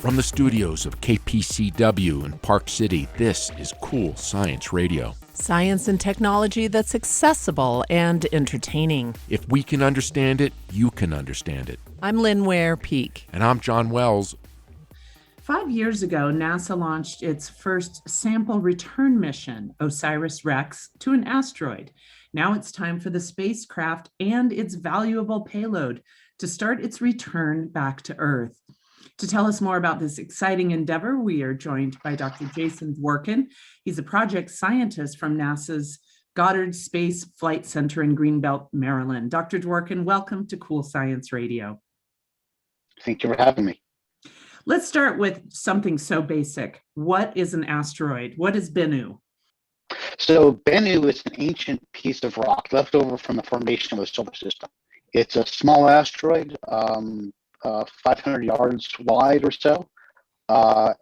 From the studios of KPCW in Park City, this is Cool Science Radio. Science and technology that's accessible and entertaining. If we can understand it, you can understand it. I'm Lynn Ware Peak. And I'm John Wells. 5 years ago, NASA launched its first sample return mission, OSIRIS-REx, to an asteroid. Now it's time for the spacecraft and its valuable payload to start its return back to Earth. To tell us more about this exciting endeavor, we are joined by Dr. Jason Dworkin. He's a project scientist from NASA's Goddard Space Flight Center in Greenbelt, Maryland. Dr. Dworkin, welcome to Cool Science Radio. Thank you for having me. Let's start with something so basic. What is an asteroid? What is Bennu? So Bennu is an ancient piece of rock left over from the formation of the solar system. It's a small asteroid, 500 yards wide or so.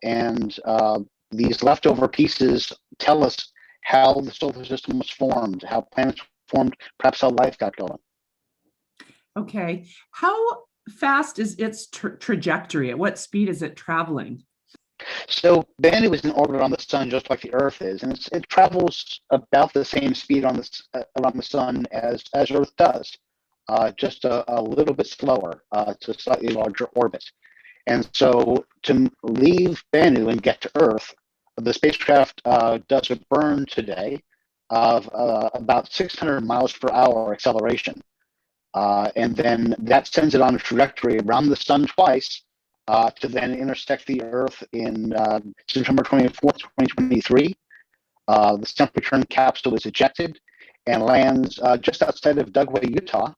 And these leftover pieces tell us how the solar system was formed, how planets formed, perhaps how life got going. Okay. How fast is its trajectory? At what speed is it traveling? So Bennu is in orbit around the sun, just like the Earth is, and it travels about the same speed on around the sun as Earth does, just a little bit slower. It's a slightly larger orbit. And so to leave Bennu and get to Earth, the spacecraft does a burn today of about 600 miles per hour acceleration. And then that sends it on a trajectory around the sun twice to then intersect the Earth in September 24th, 2023. The sample return capsule is ejected and lands just outside of Dugway, Utah,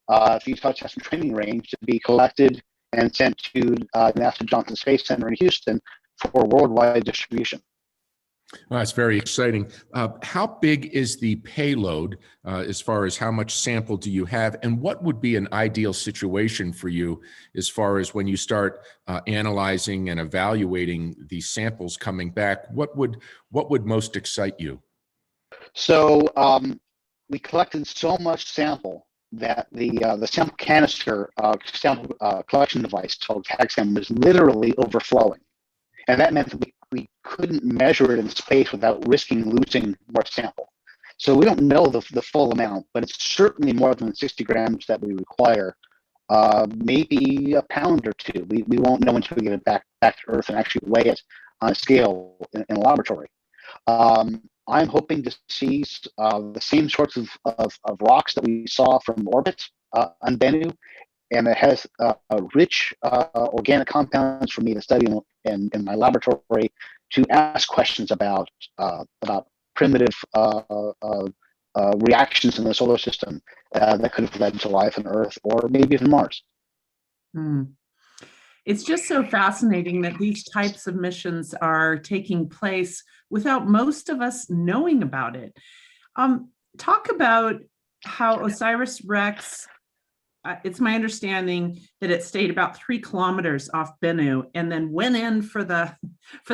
at the Utah Test and Training Range, to be collected and sent to NASA Johnson Space Center in Houston for worldwide distribution. Well, that's very exciting. How big is the payload as far as how much sample do you have, and what would be an ideal situation for you as far as when you start analyzing and evaluating these samples coming back? What would most excite you? So we collected so much sample that the sample canister sample collection device called TagSam was literally overflowing, and that meant that we couldn't measure it in space without risking losing more sample. So we don't know the full amount, but it's certainly more than 60 grams that we require, maybe a pound or two. We won't know until we get it back to Earth and actually weigh it on a scale in a laboratory. I'm hoping to see the same sorts of rocks that we saw from orbit on Bennu, and it has rich organic compounds for me to study in my laboratory to ask questions about primitive reactions in the solar system that could have led to life on Earth or maybe even Mars. It's just so fascinating that these types of missions are taking place without most of us knowing about it. Talk about how OSIRIS-REx, it's my understanding that it stayed about 3 kilometers off Bennu and then went in for the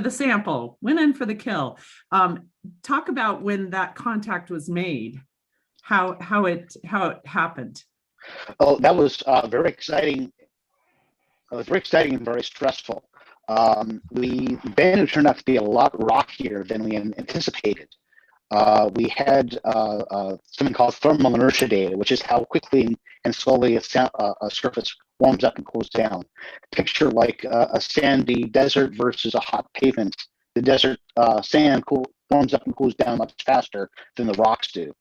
sample, went in for the kill. Talk about when that contact was made, how it happened. Oh, that was very exciting. It was very exciting and very stressful. Bennu turned out to be a lot rockier than we anticipated. We had something called thermal inertia data, which is how quickly and slowly a surface warms up and cools down. Picture like a sandy desert versus a hot pavement. The desert sand warms up and cools down much faster than the rocks do.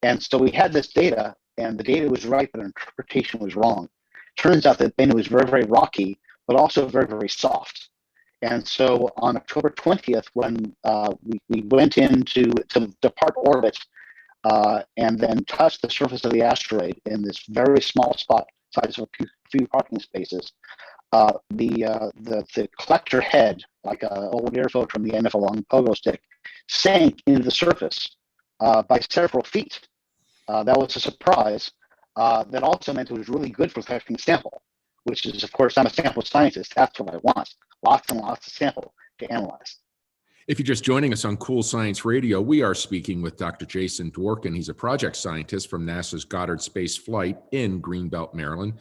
And so we had this data, and the data was right, but our interpretation was wrong. Turns out that Bennu was very, very rocky, but also very, very soft. And so on October 20th, when we went to depart orbit and then touched the surface of the asteroid in this very small spot, size of a few parking spaces, the collector head, like an old air filter from the end of a long pogo stick, sank into the surface by several feet. That was a surprise. That also meant it was really good for collecting sample, which is, of course, I'm a sample scientist. That's what I want. Lots and lots of sample to analyze. If you're just joining us on Cool Science Radio, we are speaking with Dr. Jason Dworkin. He's a project scientist from NASA's Goddard Space Flight in Greenbelt, Maryland.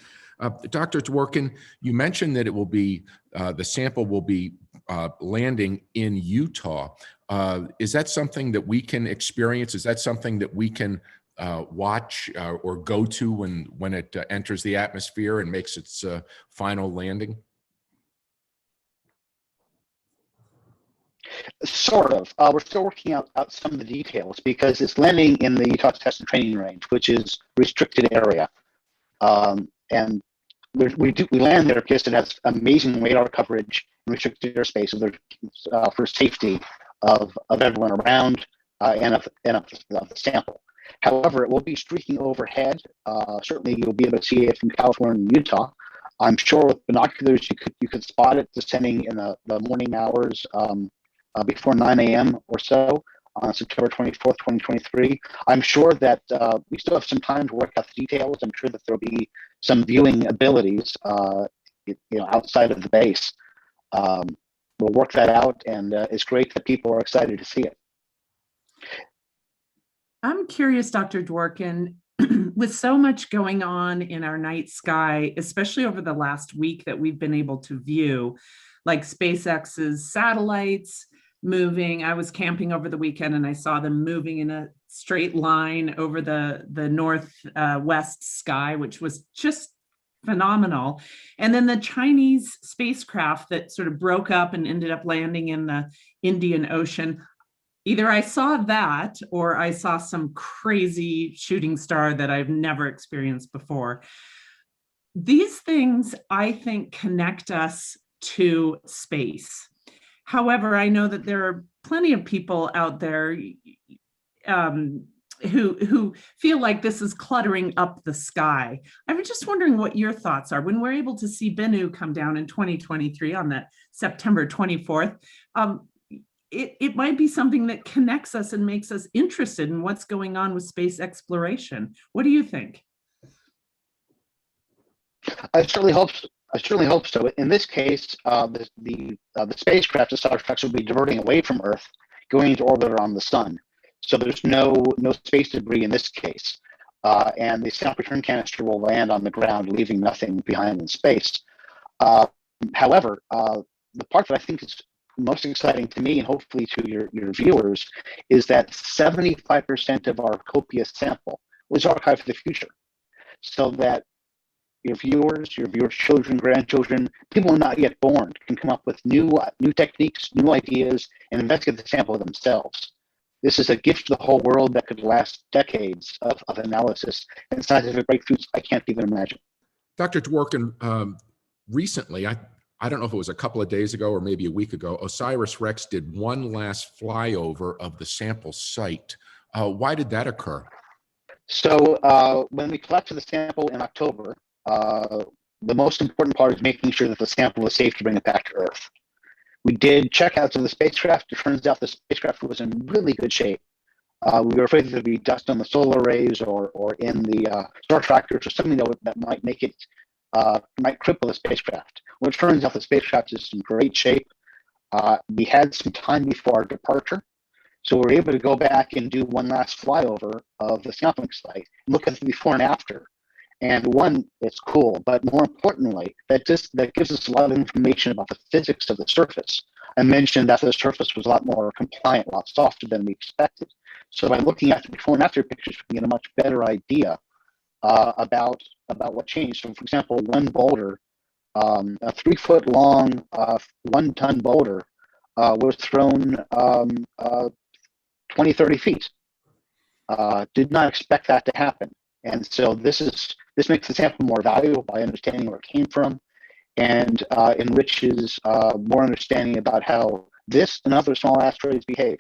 Dr. Dworkin, you mentioned that it will be the sample will be landing in Utah. Is that something that we can experience? Is that something that we can watch or go to when it enters the atmosphere and makes its final landing? Sort of. We're still working out some of the details because it's landing in the Utah Test and Training Range, which is restricted area. And we land there because it has amazing radar coverage and restricted airspace for safety of everyone around and of the sample. However, it will be streaking overhead. Certainly, you'll be able to see it from California and Utah. I'm sure with binoculars you could spot it descending in the morning hours before 9 a.m. or so on September 24th, 2023. I'm sure that we still have some time to work out the details. I'm sure that there'll be some viewing abilities, outside of the base. We'll work that out, and it's great that people are excited to see it. I'm curious, Dr. Dworkin, with so much going on in our night sky, especially over the last week that we've been able to view, like SpaceX's satellites moving. I was camping over the weekend and I saw them moving in a straight line over the northwest sky, which was just phenomenal. And then the Chinese spacecraft that sort of broke up and ended up landing in the Indian Ocean. Either I saw that or I saw some crazy shooting star that I've never experienced before. These things, I think, connect us to space. However, I know that there are plenty of people out there who feel like this is cluttering up the sky. I was just wondering what your thoughts are. When we're able to see Bennu come down in 2023 on that September 24th, it might be something that connects us and makes us interested in what's going on with space exploration. What do you think? I certainly hope so. In this case, the spacecraft, the Star Trek, will be diverting away from Earth, going into orbit around the sun. So there's no space debris in this case, and the sample return canister will land on the ground, leaving nothing behind in space. However, the part that I think is most exciting to me and hopefully to your viewers is that 75% of our copious sample was archived for the future, so that your viewers, children, grandchildren, people not yet born can come up with new techniques, new ideas, and investigate the sample themselves. This is a gift to the whole world that could last decades of analysis and scientific breakthroughs I can't even imagine. Dr. Dworkin, recently, I don't know if it was a couple of days ago or maybe a week ago, OSIRIS-REx did one last flyover of the sample site. Why did that occur? So when we collected the sample in October, the most important part is making sure that the sample is safe to bring it back to Earth. We did checkouts of the spacecraft. It turns out the spacecraft was in really good shape. We were afraid there'd be dust on the solar arrays or in the star tractors or something that might make it might cripple the spacecraft. Well, it turns out the spacecraft is in great shape. We had some time before our departure, so we were able to go back and do one last flyover of the sampling site, look at the before and after. And one, it's cool, but more importantly, that gives us a lot of information about the physics of the surface. I mentioned that the surface was a lot more compliant, a lot softer than we expected. So by looking at the before and after pictures, we get a much better idea about what changed. So, for example, one boulder, a 3 foot long, 1 ton boulder, was thrown 20, 30 feet. Did not expect that to happen. And so this makes the sample more valuable by understanding where it came from, and enriches more understanding about how this and other small asteroids behave.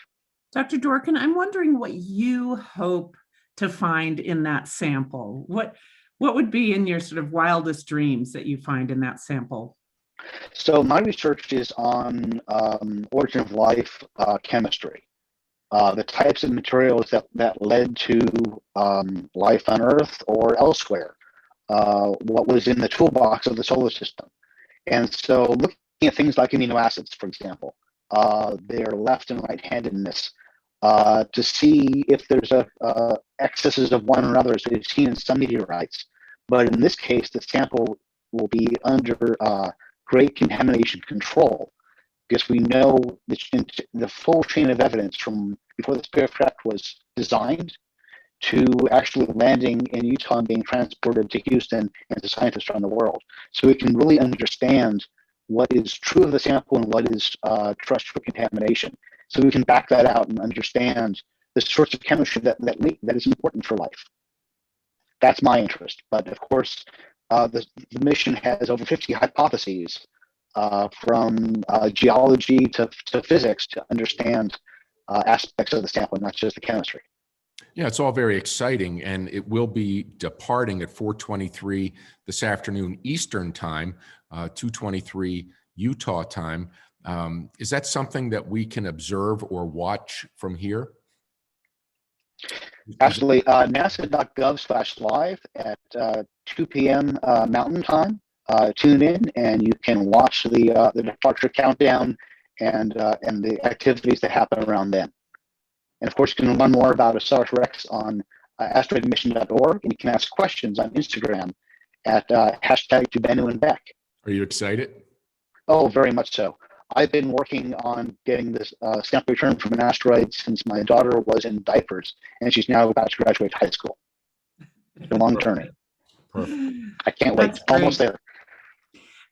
Dr. Dworkin, I'm wondering what you hope to find in that sample. What would be in your sort of wildest dreams that you find in that sample? So my research is on origin of life chemistry. The types of materials that led to life on Earth or elsewhere, what was in the toolbox of the solar system. And so looking at things like amino acids, for example, their left and right-handedness, to see if there's excesses of one or another, as we've seen in some meteorites. But in this case, the sample will be under great contamination control, because we know the full chain of evidence from before the spacecraft was designed to actually landing in Utah and being transported to Houston and to scientists around the world. So we can really understand what is true of the sample and what is terrestrial contamination. So we can back that out and understand the sorts of chemistry that is important for life. That's my interest. But of course, the mission has over 50 hypotheses from geology to physics to understand aspects of the sample, not just the chemistry. Yeah, it's all very exciting, and it will be departing at 4:23 this afternoon Eastern Time, 2:23 Utah time. Is that something that we can observe or watch from here? Absolutely. NASA.gov/live at 2 p.m. Mountain Time. Tune in, and you can watch the departure countdown and the activities that happen around then. And of course, you can learn more about OSIRIS-REx on asteroidmission.org, and you can ask questions on Instagram at #Dubenu&Beck. Are you excited? Oh, very much so. I've been working on getting this sample return from an asteroid since my daughter was in diapers, and she's now about to graduate high school. It's been a long journey. Perfect. I can't wait. Almost there.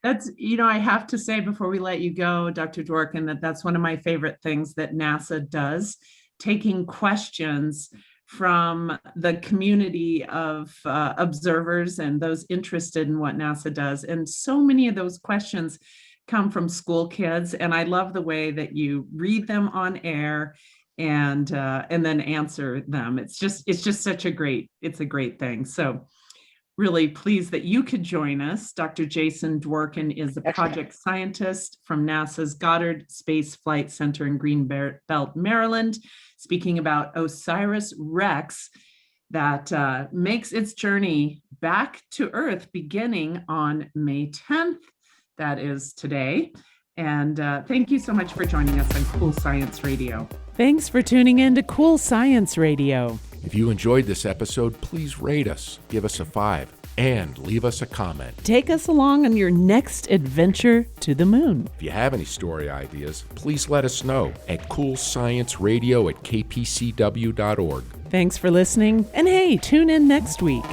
That's, I have to say before we let you go, Dr. Dworkin, that's one of my favorite things that NASA does, taking questions from the community of observers and those interested in what NASA does. And so many of those questions come from school kids. And I love the way that you read them on air and then answer them. It's just such a great thing. So really pleased that you could join us. Dr. Jason Dworkin is a project scientist from NASA's Goddard Space Flight Center in Greenbelt, Maryland, speaking about OSIRIS-REx that makes its journey back to Earth beginning on May 10th. That is today. And thank you so much for joining us on Cool Science Radio. Thanks for tuning in to Cool Science Radio. If you enjoyed this episode, please rate us, give us a 5, and leave us a comment. Take us along on your next adventure to the moon. If you have any story ideas, please let us know at coolscienceradio@kpcw.org. Thanks for listening, and hey, tune in next week.